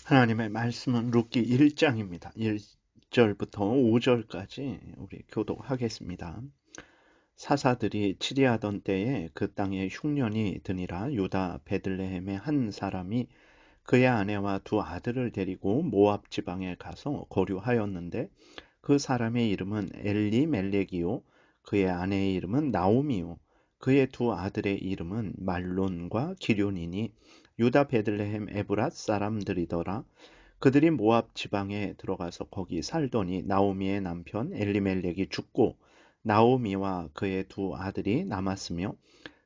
하나님의 말씀은 룻기 1장입니다. 1절부터 5절까지 우리 교독하겠습니다. 사사들이 치리하던 때에 그 땅에 흉년이 드니라. 유다 베들레헴의 한 사람이 그의 아내와 두 아들을 데리고 모압 지방에 가서 거류하였는데 그 사람의 이름은 엘리멜렉이요 그의 아내의 이름은 나오미요 그의 두 아들의 이름은 말론과 기럐이니 유다 베들레헴 에브랏 사람들이더라. 그들이 모압 지방에 들어가서 거기 살더니 나오미의 남편 엘리멜렉이 죽고 나오미와 그의 두 아들이 남았으며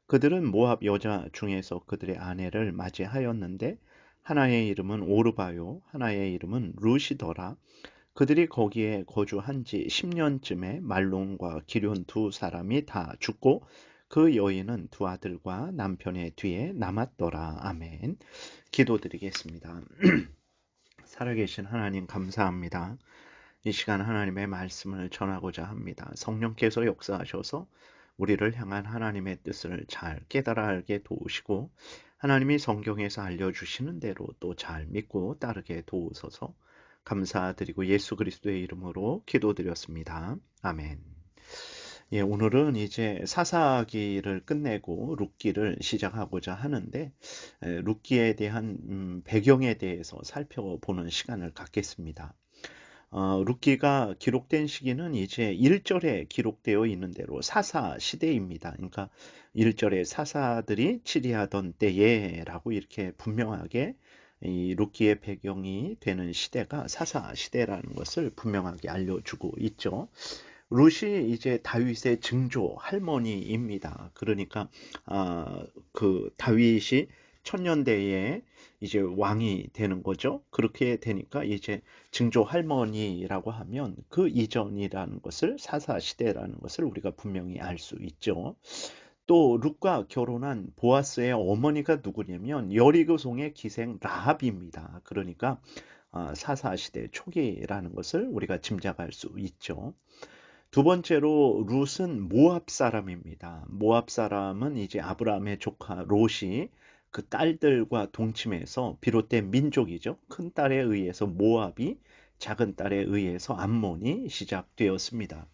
그들은 모압 여자 중에서 그들의 아내를 맞이하였는데 하나의 이름은 오르바요 하나의 이름은 룻이더라. 그들이 거기에 거주한 지 10년쯤에 말론과 기럐 두 사람이 다 죽고 그 여인은 두 아들과 남편의 뒤에 남았더라. 아멘. 기도드리겠습니다. 살아계신 하나님 감사합니다. 이 시간 하나님의 말씀을 전하고자 합니다. 성령께서 역사하셔서 우리를 향한 하나님의 뜻을 잘 깨달아 알게 도우시고 하나님이 성경에서 알려주시는 대로 또 잘 믿고 따르게 도우소서. 감사드리고 예수 그리스도의 이름으로 기도드렸습니다. 아멘. 예, 오늘은 이제 사사기를 끝내고 룻기를 시작하고자 하는데 룻기에 대한 배경에 대해서 살펴보는 시간을 갖겠습니다. 룻기가 기록된 시기는 이제 1절에 기록되어 있는 대로 사사 시대입니다. 그러니까 1절에 사사들이 치리하던 때에라고 이렇게 분명하게 이 룻기의 배경이 되는 시대가 사사 시대라는 것을 분명하게 알려주고 있죠. 룻이 이제 다윗의 증조 할머니입니다. 그러니까 그 다윗이 천년대에 이제 왕이 되는 거죠. 그렇게 되니까 이제 증조 할머니라고 하면 그 이전이라는 것을 사사 시대라는 것을 우리가 분명히 알 수 있죠. 또 룻과 결혼한 보아스의 어머니가 누구냐면 여리고성의 기생 라합입니다. 그러니까 사사 시대 초기라는 것을 우리가 짐작할 수 있죠. 두 번째로 룻은 모압 사람입니다. 모압 사람은 이제 아브라함의 조카 롯이 그 딸들과 동침해서 비롯된 민족이죠. 큰 딸에 의해서 모압이, 작은 딸에 의해서 암몬이 시작되었습니다.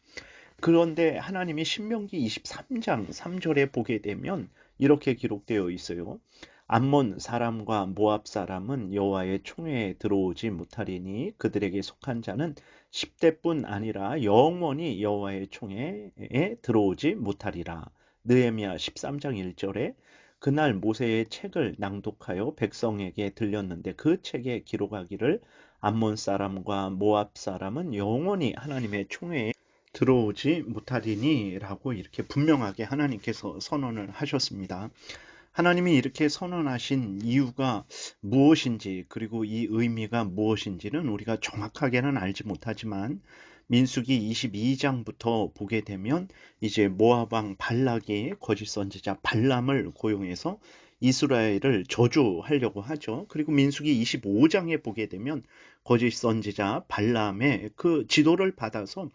그런데 하나님이 신명기 23장 3절에 보게 되면 이렇게 기록되어 있어요. 암몬 사람과 모압 사람은 여호와의 총회에 들어오지 못하리니 그들에게 속한 자는 10대뿐 아니라 영원히 여호와의 총회에 들어오지 못하리라. 느헤미야 13장 1절에 그날 모세의 책을 낭독하여 백성에게 들렸는데 그 책에 기록하기를 암몬 사람과 모압 사람은 영원히 하나님의 총회에 들어오지 못하리니 라고 이렇게 분명하게 하나님께서 선언을 하셨습니다. 하나님이 이렇게 선언하신 이유가 무엇인지 그리고 이 의미가 무엇인지는 우리가 정확하게는 알지 못하지만 민수기 22장부터 보게 되면 이제 모압 왕 발락이 거짓 선지자 발람을 고용해서 이스라엘을 저주하려고 하죠. 그리고 민수기 25장에 보게 되면 거짓 선지자 발람의 그 지도를 받아서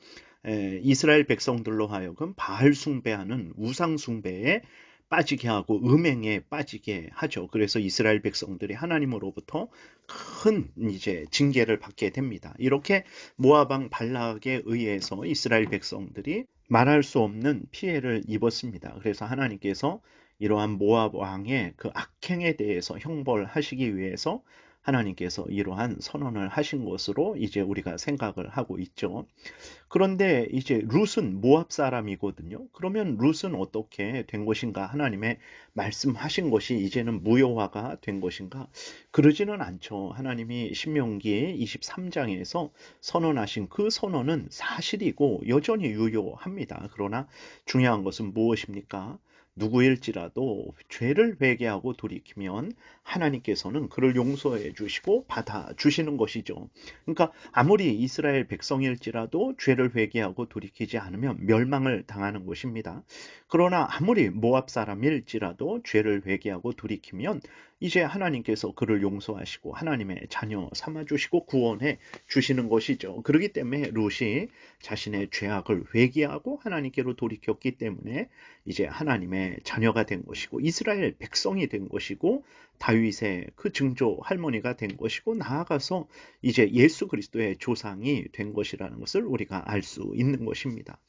이스라엘 백성들로 하여금 바알 숭배하는 우상 숭배에 빠지게 하고 음행에 빠지게 하죠. 그래서 이스라엘 백성들이 하나님으로부터 큰 이제 징계를 받게 됩니다. 이렇게 모압 왕 발락에 의해서 이스라엘 백성들이 말할 수 없는 피해를 입었습니다. 그래서 하나님께서 이러한 모압 왕의 그 악행에 대해서 형벌하시기 위해서 하나님께서 이러한 선언을 하신 것으로 이제 우리가 생각을 하고 있죠. 그런데 이제 룻은 모압 사람이거든요. 그러면 룻은 어떻게 된 것인가? 하나님의 말씀하신 것이 이제는 무효화가 된 것인가? 그러지는 않죠. 하나님이 신명기 23장에서 선언하신 그 선언은 사실이고 여전히 유효합니다. 그러나 중요한 것은 무엇입니까? 누구일지라도 죄를 회개하고 돌이키면 하나님께서는 그를 용서해 주시고 받아 주시는 것이죠. 그러니까 아무리 이스라엘 백성일지라도 죄를 회개하고 돌이키지 않으면 멸망을 당하는 것입니다. 그러나 아무리 모압 사람일지라도 죄를 회개하고 돌이키면 이제 하나님께서 그를 용서하시고 하나님의 자녀 삼아주시고 구원해 주시는 것이죠. 그렇기 때문에 룻이 자신의 죄악을 회개하고 하나님께로 돌이켰기 때문에 이제 하나님의 자녀가 된 것이고 이스라엘 백성이 된 것이고 다윗의 그 증조 할머니가 된 것이고 나아가서 이제 예수 그리스도의 조상이 된 것이라는 것을 우리가 알 수 있는 것입니다.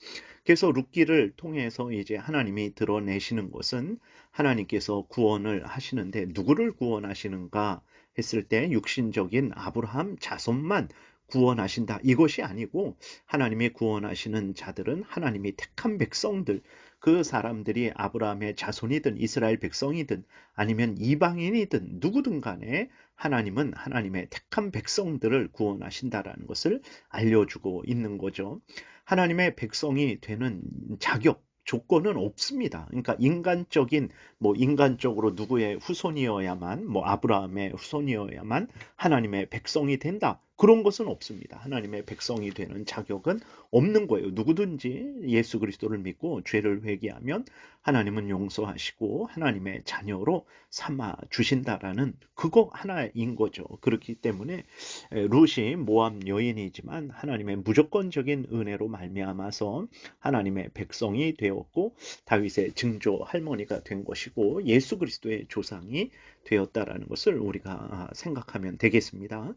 그래서 룻기를 통해서 이제 하나님이 드러내시는 것은 하나님께서 구원을 하시는데 누구를 구원하시는가 했을 때 육신적인 아브라함 자손만 구원하신다. 이것이 아니고 하나님이 구원하시는 자들은 하나님이 택한 백성들, 그 사람들이 아브라함의 자손이든 이스라엘 백성이든 아니면 이방인이든 누구든 간에 하나님은 하나님의 택한 백성들을 구원하신다라는 것을 알려주고 있는 거죠. 하나님의 백성이 되는 자격, 조건은 없습니다. 그러니까 인간적인 인간적으로 누구의 후손이어야만 아브라함의 후손이어야만 하나님의 백성이 된다. 그런 것은 없습니다. 하나님의 백성이 되는 자격은 없는 거예요. 누구든지 예수 그리스도를 믿고 죄를 회개하면 하나님은 용서하시고 하나님의 자녀로 삼아 주신다라는 그거 하나인 거죠. 그렇기 때문에 룻이 모압 여인이지만 하나님의 무조건적인 은혜로 말미암아서 하나님의 백성이 되었고 다윗의 증조 할머니가 된 것이고 예수 그리스도의 조상이 되었다라는 것을 우리가 생각하면 되겠습니다.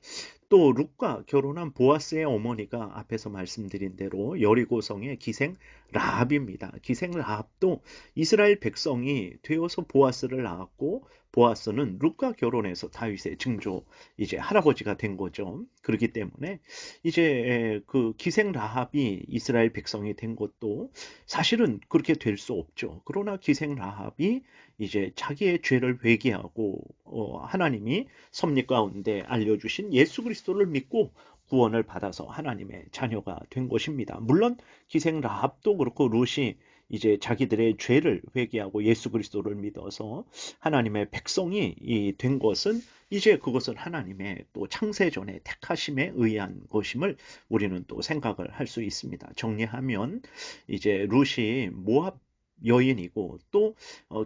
또 룻과 결혼한 보아스의 어머니가 앞에서 말씀드린 대로 여리고성의 기생 라합입니다. 기생 라합도 이스라엘 백성이 되어서 보아스를 낳았고 보아스는 룻과 결혼해서 다윗의 증조 이제 할아버지가 된 거죠. 그렇기 때문에 이제 그 기생 라합이 이스라엘 백성이 된 것도 사실은 그렇게 될 수 없죠. 그러나 기생 라합이 이제 자기의 죄를 회개하고 하나님이 섭리 가운데 알려주신 예수 그리스도를 믿고 구원을 받아서 하나님의 자녀가 된 것입니다. 물론 기생 라합도 그렇고 룻이 이제 자기들의 죄를 회개하고 예수 그리스도를 믿어서 하나님의 백성이 된 것은 이제 그것은 하나님의 또 창세전의 택하심에 의한 것임을 우리는 또 생각을 할 수 있습니다. 정리하면 이제 룻이 모압 여인이고 또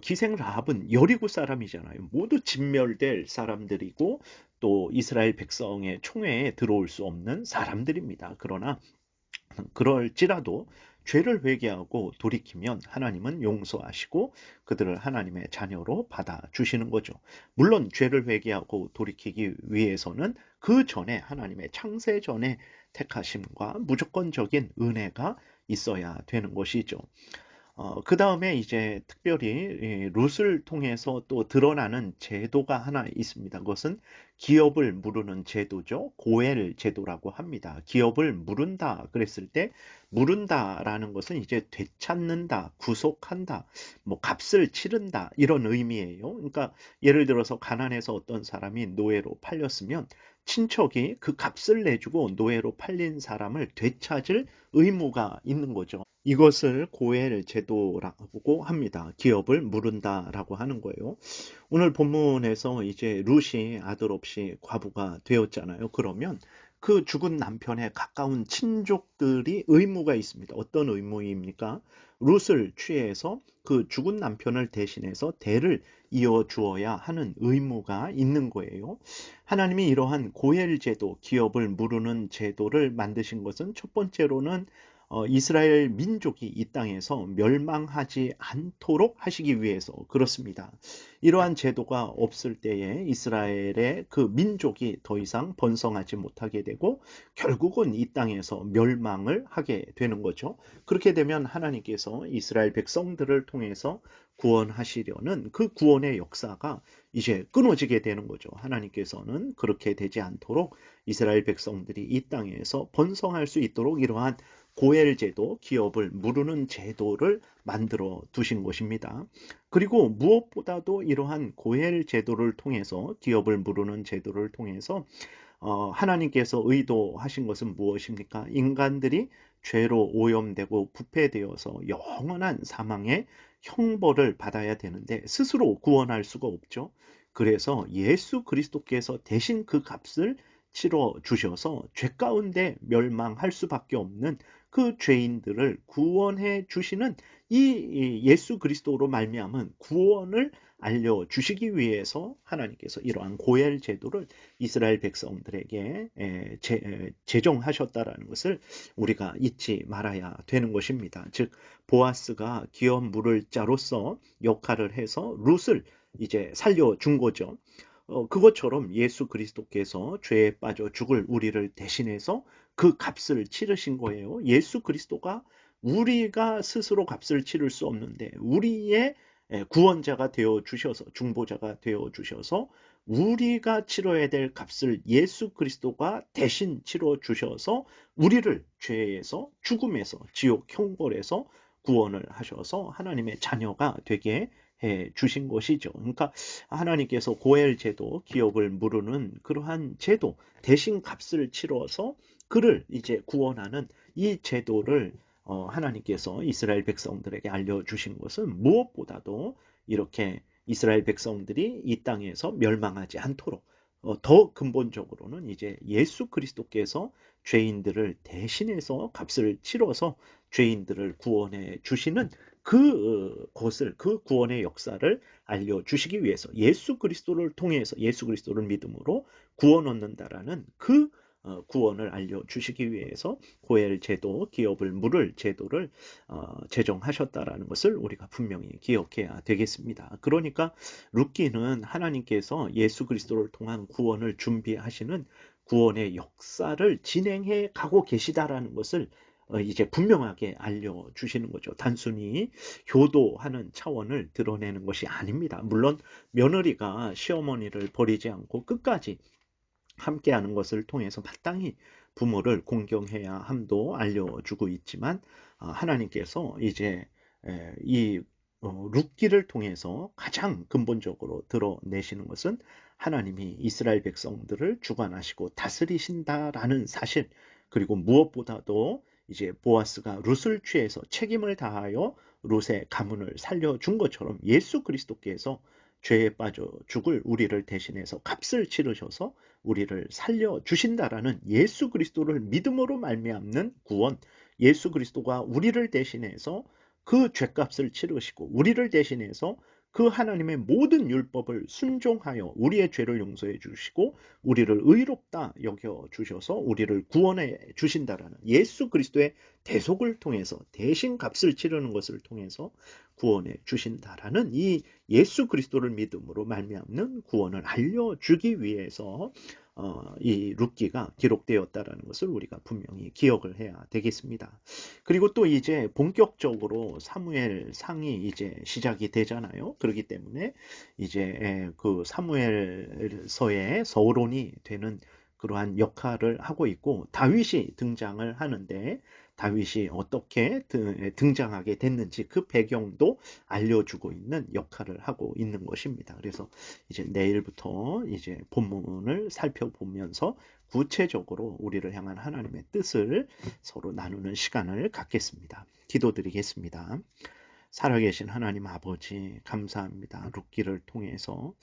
기생 라합은 여리고 사람이잖아요. 모두 진멸될 사람들이고 또 이스라엘 백성의 총회에 들어올 수 없는 사람들입니다. 그러나 그럴지라도 죄를 회개하고 돌이키면 하나님은 용서하시고 그들을 하나님의 자녀로 받아주시는 거죠. 물론 죄를 회개하고 돌이키기 위해서는 그 전에 하나님의 창세 전에 택하심과 무조건적인 은혜가 있어야 되는 것이죠. 그 다음에 이제 특별히 룻을 통해서 또 드러나는 제도가 하나 있습니다. 그것은 기업을 물으는 제도죠. 고엘 제도라고 합니다. 기업을 물은다 그랬을 때 물은다라는 것은 이제 되찾는다, 구속한다, 값을 치른다 이런 의미예요. 그러니까 예를 들어서 가난해서 어떤 사람이 노예로 팔렸으면 친척이 그 값을 내주고 노예로 팔린 사람을 되찾을 의무가 있는 거죠. 이것을 고엘 제도라고 합니다. 기업을 물은다라고 하는 거예요. 오늘 본문에서 이제 룻이 아들 없이 과부가 되었잖아요. 그러면 그 죽은 남편의 가까운 친족들이 의무가 있습니다. 어떤 의무입니까? 룻을 취해서 그 죽은 남편을 대신해서 대를 이어 주어야 하는 의무가 있는 거예요. 하나님이 이러한 고엘 제도, 기업을 물으는 제도를 만드신 것은 첫 번째로는 이스라엘 민족이 이 땅에서 멸망하지 않도록 하시기 위해서 그렇습니다. 이러한 제도가 없을 때에 이스라엘의 그 민족이 더 이상 번성하지 못하게 되고 결국은 이 땅에서 멸망을 하게 되는 거죠. 그렇게 되면 하나님께서 이스라엘 백성들을 통해서 구원하시려는 그 구원의 역사가 이제 끊어지게 되는 거죠. 하나님께서는 그렇게 되지 않도록 이스라엘 백성들이 이 땅에서 번성할 수 있도록 이러한 고엘 제도, 기업을 물으는 제도를 만들어 두신 것입니다. 그리고 무엇보다도 이러한 고엘 제도를 통해서 기업을 물으는 제도를 통해서 하나님께서 의도하신 것은 무엇입니까? 인간들이 죄로 오염되고 부패되어서 영원한 사망의 형벌을 받아야 되는데 스스로 구원할 수가 없죠. 그래서 예수 그리스도께서 대신 그 값을 치러 주셔서 죄 가운데 멸망할 수밖에 없는 그 죄인들을 구원해 주시는 이 예수 그리스도로 말미암은 구원을 알려주시기 위해서 하나님께서 이러한 고엘 제도를 이스라엘 백성들에게 제정하셨다라는 것을 우리가 잊지 말아야 되는 것입니다. 즉 보아스가 기업 물을 자로서 역할을 해서 룻을 이제 살려준 거죠. 그것처럼 예수 그리스도께서 죄에 빠져 죽을 우리를 대신해서 그 값을 치르신 거예요. 예수 그리스도가 우리가 스스로 값을 치를 수 없는데 우리의 구원자가 되어 주셔서 중보자가 되어 주셔서 우리가 치러야 될 값을 예수 그리스도가 대신 치러 주셔서 우리를 죄에서 죽음에서 지옥 형벌에서 구원을 하셔서 하나님의 자녀가 되게 해 주신 것이죠. 그러니까 하나님께서 고엘 제도, 기업을 무르는 그러한 제도, 대신 값을 치러서 그를 이제 구원하는 이 제도를 하나님께서 이스라엘 백성들에게 알려주신 것은 무엇보다도 이렇게 이스라엘 백성들이 이 땅에서 멸망하지 않도록 더 근본적으로는 이제 예수 그리스도께서 죄인들을 대신해서 값을 치러서 죄인들을 구원해 주시는 그것을 그 구원의 역사를 알려주시기 위해서 예수 그리스도를 통해서 예수 그리스도를 믿음으로 구원 얻는다라는 그 구원을 알려주시기 위해서 고엘 제도, 기업을 물을 제도를 제정하셨다라는 것을 우리가 분명히 기억해야 되겠습니다. 그러니까 룻기는 하나님께서 예수 그리스도를 통한 구원을 준비하시는 구원의 역사를 진행해 가고 계시다라는 것을 이제 분명하게 알려주시는 거죠. 단순히 효도하는 차원을 드러내는 것이 아닙니다. 물론 며느리가 시어머니를 버리지 않고 끝까지 함께하는 것을 통해서 마땅히 부모를 공경해야 함도 알려주고 있지만 하나님께서 이제 이 룻기를 통해서 가장 근본적으로 드러내시는 것은 하나님이 이스라엘 백성들을 주관하시고 다스리신다라는 사실, 그리고 무엇보다도 이제 보아스가 룻을 취해서 책임을 다하여 룻의 가문을 살려준 것처럼 예수 그리스도께서 죄에 빠져 죽을 우리를 대신해서 값을 치르셔서 우리를 살려주신다라는 예수 그리스도를 믿음으로 말미암는 구원, 예수 그리스도가 우리를 대신해서 그 죄값을 치르시고 우리를 대신해서 그 하나님의 모든 율법을 순종하여 우리의 죄를 용서해 주시고 우리를 의롭다 여겨 주셔서 우리를 구원해 주신다라는 예수 그리스도의 대속을 통해서 대신 값을 치르는 것을 통해서 구원해 주신다라는 이 예수 그리스도를 믿음으로 말미암는 구원을 알려주기 위해서 이 룻기가 기록되었다라는 것을 우리가 분명히 기억을 해야 되겠습니다. 그리고 또 이제 본격적으로 사무엘 상이 이제 시작이 되잖아요. 그렇기 때문에 이제 그 사무엘서의 서론이 되는 그러한 역할을 하고 있고 다윗이 등장을 하는데 다윗이 어떻게 등장하게 됐는지 그 배경도 알려주고 있는 역할을 하고 있는 것입니다. 그래서 이제 내일부터 이제 본문을 살펴보면서 구체적으로 우리를 향한 하나님의 뜻을 서로 나누는 시간을 갖겠습니다. 기도드리겠습니다. 살아계신 하나님 아버지 감사합니다. 룻기를 통해서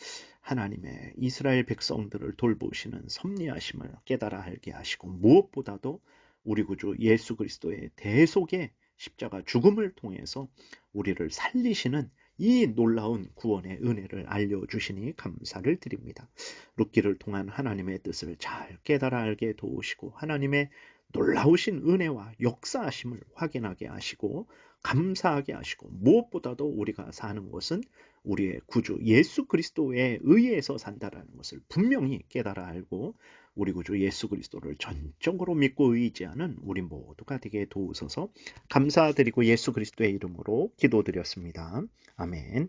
하나님의 이스라엘 백성들을 돌보시는 섭리하심을 깨달아 알게 하시고 무엇보다도 우리 구주 예수 그리스도의 대속의 십자가 죽음을 통해서 우리를 살리시는 이 놀라운 구원의 은혜를 알려주시니 감사를 드립니다. 룻기를 통한 하나님의 뜻을 잘 깨달아 알게 도우시고 하나님의 놀라우신 은혜와 역사하심을 확인하게 하시고 감사하게 하시고 무엇보다도 우리가 사는 것은 우리의 구주 예수 그리스도에 의해서 산다라는 것을 분명히 깨달아 알고 우리 구주 예수 그리스도를 전적으로 믿고 의지하는 우리 모두가 되게 도우소서. 감사드리고 예수 그리스도의 이름으로 기도드렸습니다. 아멘.